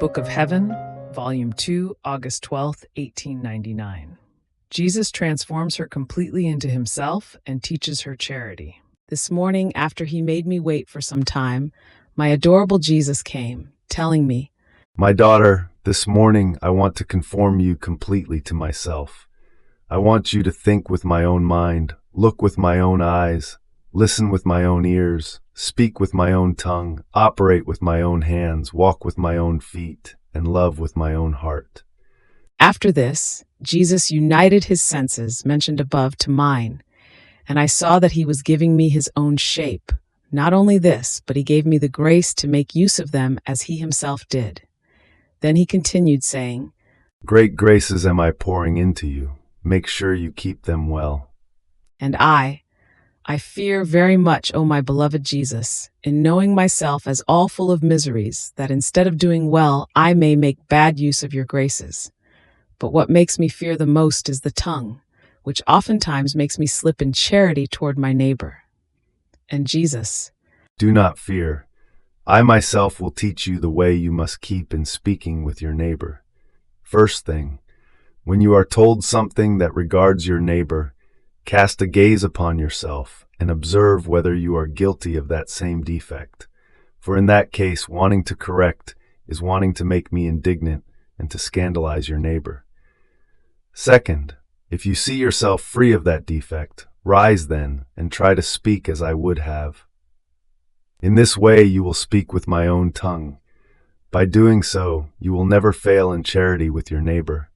Book of Heaven, Volume 2, August 12th, 1899. Jesus transforms her completely into himself and teaches her charity. This morning, after he made me wait for some time, my adorable Jesus came, telling me, "My daughter, this morning I want to conform you completely to myself. I want you to think with my own mind, look with my own eyes, listen with my own ears, speak with my own tongue, operate with my own hands, walk with my own feet, and love with my own heart." After this, Jesus united his senses, mentioned above, to mine, and I saw that he was giving me his own shape. Not only this, but he gave me the grace to make use of them as he himself did. Then he continued, saying, "Great graces am I pouring into you. Make sure you keep them well." And I fear very much, O my beloved Jesus, in knowing myself as all full of miseries, that instead of doing well, I may make bad use of your graces. But what makes me fear the most is the tongue, which oftentimes makes me slip in charity toward my neighbor. And Jesus, "Do not fear. I myself will teach you the way you must keep in speaking with your neighbor. First thing, when you are told something that regards your neighbor, cast a gaze upon yourself and observe whether you are guilty of that same defect. For in that case, wanting to correct is wanting to make me indignant and to scandalize your neighbor. Second, if you see yourself free of that defect, rise then and try to speak as I would have. In this way you will speak with my own tongue. By doing so, you will never fail in charity with your neighbor.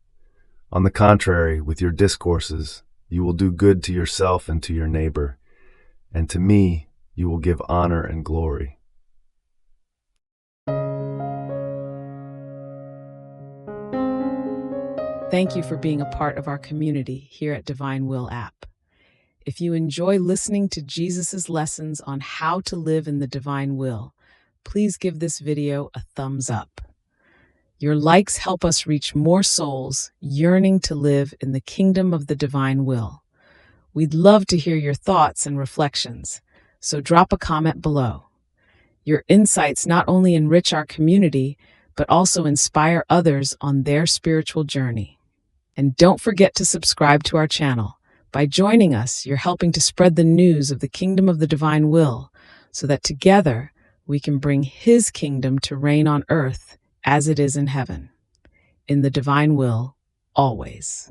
On the contrary, with your discourses, you will do good to yourself and to your neighbor, and to me you will give honor and glory." thank you for being a part of our community here at Divine Will app. If you enjoy listening to Jesus' lessons on how to live in the divine will, please give this video a thumbs up. Your likes help us reach more souls yearning to live in the kingdom of the divine will. We'd love to hear your thoughts and reflections, so drop a comment below. Your insights not only enrich our community, but also inspire others on their spiritual journey. And don't forget to subscribe to our channel. By joining us, you're helping to spread the news of the kingdom of the divine will, so that together we can bring his kingdom to reign on earth as it is in heaven. In the divine will, always.